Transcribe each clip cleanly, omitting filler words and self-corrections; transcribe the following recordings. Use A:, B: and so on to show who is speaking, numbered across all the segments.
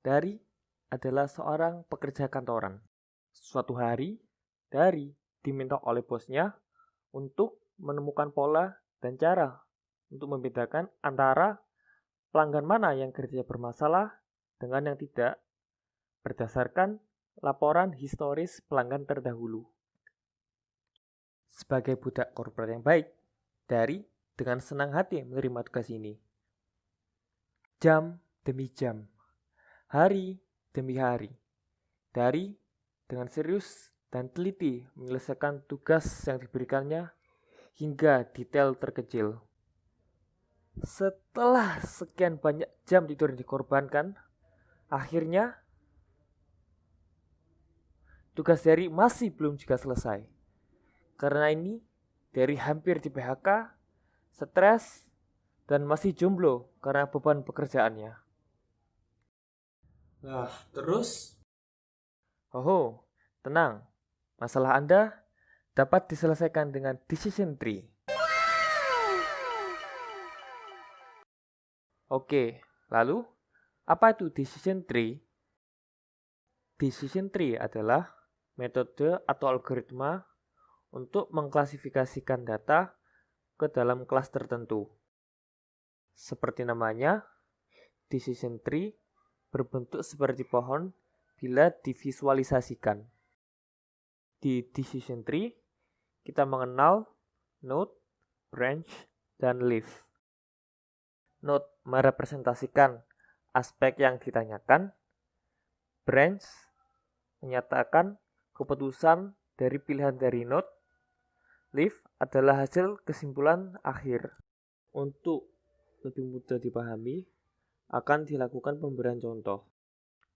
A: Dari adalah seorang pekerja kantoran. Suatu hari, Dari diminta oleh bosnya untuk menemukan pola dan cara untuk membedakan antara pelanggan mana yang kerja bermasalah dengan yang tidak berdasarkan laporan historis pelanggan terdahulu. Sebagai budak korporat yang baik, Dari dengan senang hati menerima tugas ini. Jam demi jam, hari demi hari, Dari dengan serius dan teliti menyelesaikan tugas yang diberikannya hingga detail terkecil. Setelah sekian banyak jam tidur yang dikorbankan, akhirnya tugas Dari masih belum juga selesai. Karena ini, Dari hampir di PHK, stres, dan masih jomblo karena beban pekerjaannya.
B: Nah, terus
A: Oh, tenang. Masalah Anda dapat diselesaikan dengan decision tree. Oke, lalu apa itu decision tree? Decision tree adalah metode atau algoritma untuk mengklasifikasikan data ke dalam kelas tertentu. Seperti namanya, decision tree berbentuk seperti pohon bila divisualisasikan. Di decision tree, kita mengenal node, branch, dan leaf. Node merepresentasikan aspek yang ditanyakan, branch menyatakan keputusan dari pilihan dari node, leaf adalah hasil kesimpulan akhir. Untuk lebih mudah dipahami, akan dilakukan pemberian contoh.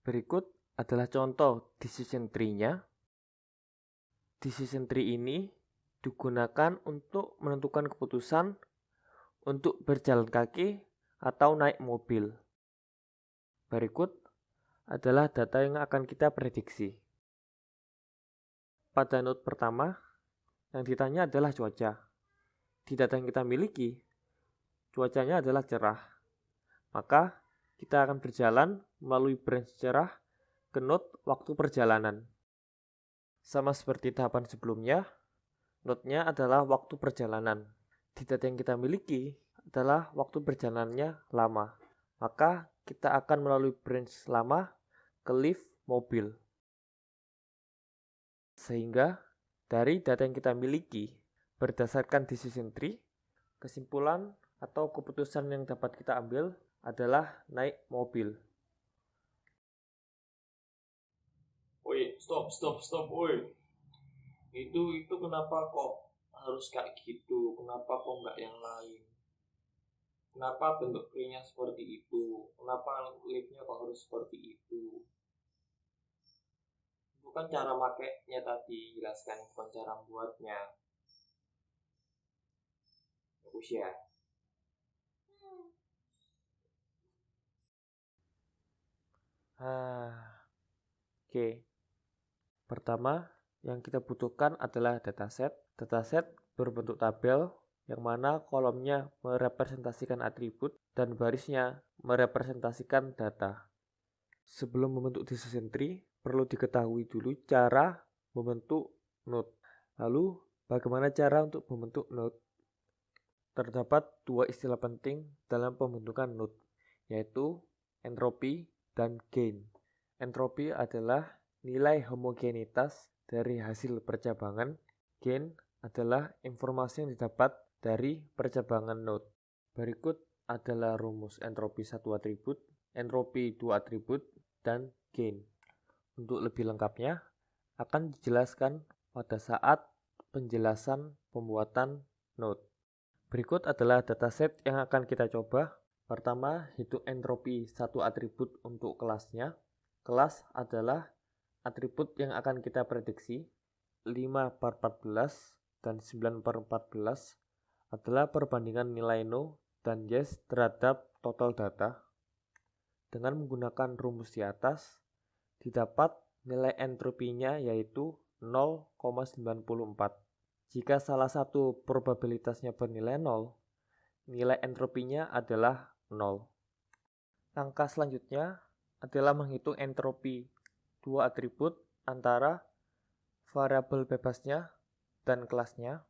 A: Berikut adalah contoh decision tree-nya. Decision tree ini digunakan untuk menentukan keputusan untuk berjalan kaki atau naik mobil. Berikut adalah data yang akan kita prediksi. Pada node pertama, yang ditanya adalah cuaca. Di data yang kita miliki, cuacanya adalah cerah. Maka, kita akan berjalan melalui branch cerah ke node waktu perjalanan. Sama seperti tahapan sebelumnya, node-nya adalah waktu perjalanan. Di data yang kita miliki adalah waktu perjalanannya lama. Maka, kita akan melalui branch lama ke leaf mobil. Sehingga, dari data yang kita miliki, berdasarkan decision tree, kesimpulan atau keputusan yang dapat kita ambil adalah naik mobil.
B: woi, stop, woi. Itu kenapa kok harus kayak gitu? Kenapa kok nggak yang lain? Kenapa bentuk tree-nya seperti itu? Kenapa leaf-nya kok harus seperti itu? Bukan cara makainya tadi jelaskan, bukan cara buatnya. Bagus ya.
A: Oke. Pertama, yang kita butuhkan adalah dataset. Dataset berbentuk tabel yang mana kolomnya merepresentasikan atribut dan barisnya merepresentasikan data. Sebelum membentuk decision tree, perlu diketahui dulu cara membentuk node. Lalu, bagaimana cara untuk membentuk node? Terdapat dua istilah penting dalam pembentukan node, yaitu entropi dan gain. Entropi adalah nilai homogenitas dari hasil percabangan. Gain adalah informasi yang didapat dari percabangan node. Berikut adalah rumus entropi satu atribut, entropi dua atribut, dan gain. Untuk lebih lengkapnya, akan dijelaskan pada saat penjelasan pembuatan node. Berikut adalah dataset yang akan kita coba. Pertama, hitung entropi satu atribut untuk kelasnya. Kelas adalah atribut yang akan kita prediksi. 5/14 dan 9/14 adalah perbandingan nilai no dan yes terhadap total data. Dengan menggunakan rumus di atas, didapat nilai entropinya yaitu 0,94. Jika salah satu probabilitasnya bernilai 0, nilai entropinya adalah 0. Langkah selanjutnya adalah menghitung entropi dua atribut antara variabel bebasnya dan kelasnya,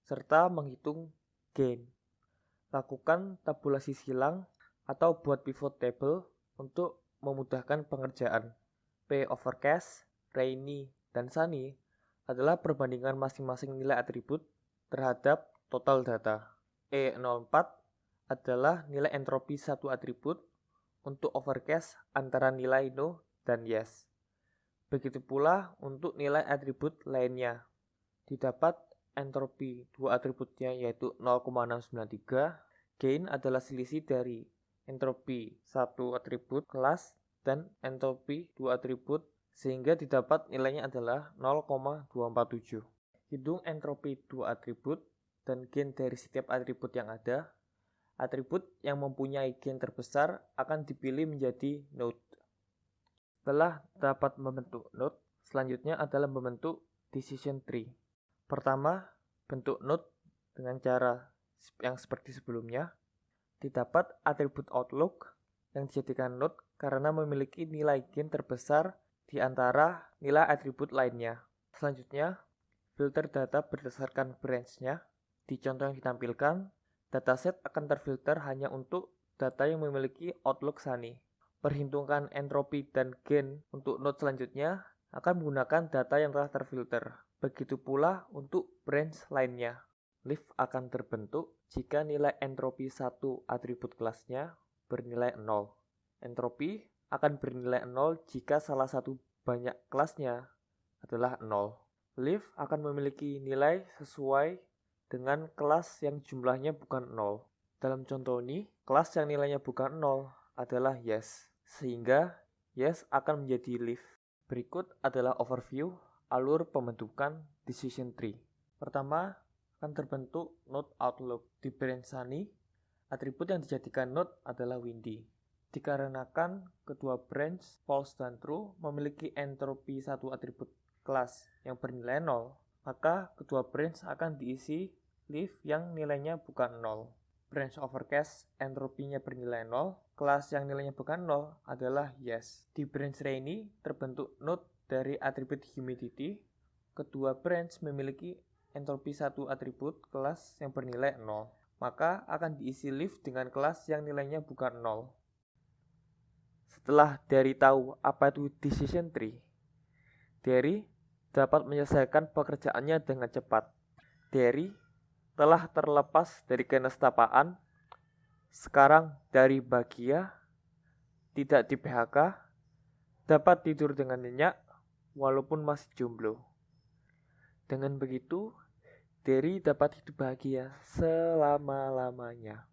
A: serta menghitung gain. Lakukan tabulasi silang atau buat pivot table untuk memudahkan pengerjaan. P overcast, rainy, dan sunny adalah perbandingan masing-masing nilai atribut terhadap total data. E04 adalah nilai entropi satu atribut untuk overcast antara nilai no dan yes. Begitu pula untuk nilai atribut lainnya. Didapat entropi dua atributnya yaitu 0,693. Gain adalah selisih dari entropi satu atribut kelas dan entropi dua atribut sehingga didapat nilainya adalah 0,247. Hitung entropi dua atribut dan gain dari setiap atribut yang ada. Atribut yang mempunyai gain terbesar akan dipilih menjadi node. Setelah dapat membentuk node, selanjutnya adalah membentuk decision tree. Pertama, bentuk node dengan cara yang seperti sebelumnya. Didapat atribut outlook yang dijadikan node karena memiliki nilai gain terbesar di antara nilai atribut lainnya. Selanjutnya, filter data berdasarkan branch-nya. Di contoh yang ditampilkan, dataset akan terfilter hanya untuk data yang memiliki outlook sunny. Perhitungan entropi dan gain untuk node selanjutnya akan menggunakan data yang telah terfilter. Begitu pula untuk branch lainnya. Leaf akan terbentuk jika nilai entropi satu atribut kelasnya bernilai 0. Entropi akan bernilai 0 jika salah satu banyak kelasnya adalah 0. Leaf akan memiliki nilai sesuai dengan kelas yang jumlahnya bukan 0. Dalam contoh ini, kelas yang nilainya bukan 0 adalah yes, sehingga yes akan menjadi leaf. Berikut adalah overview alur pembentukan decision tree. Pertama, akan terbentuk node outlook. Di branch sunny, atribut yang dijadikan node adalah windy. Dikarenakan kedua branch false dan true memiliki entropi satu atribut kelas yang bernilai 0, maka kedua branch akan diisi leaf yang nilainya bukan 0. Branch overcast entropinya bernilai 0, kelas yang nilainya bukan 0 adalah yes. Di branch rainy terbentuk node dari atribut humidity. Kedua branch memiliki entropi satu atribut kelas yang bernilai 0, maka akan diisi leaf dengan kelas yang nilainya bukan 0. Setelah Derry tahu apa itu decision tree, Derry dapat menyelesaikan pekerjaannya dengan cepat. Derry telah terlepas dari kenestapaan, sekarang dari bahagia, tidak di PHK, dapat tidur dengan nyenyak, walaupun masih jomblo. Dengan begitu, Derry dapat hidup bahagia selama-lamanya.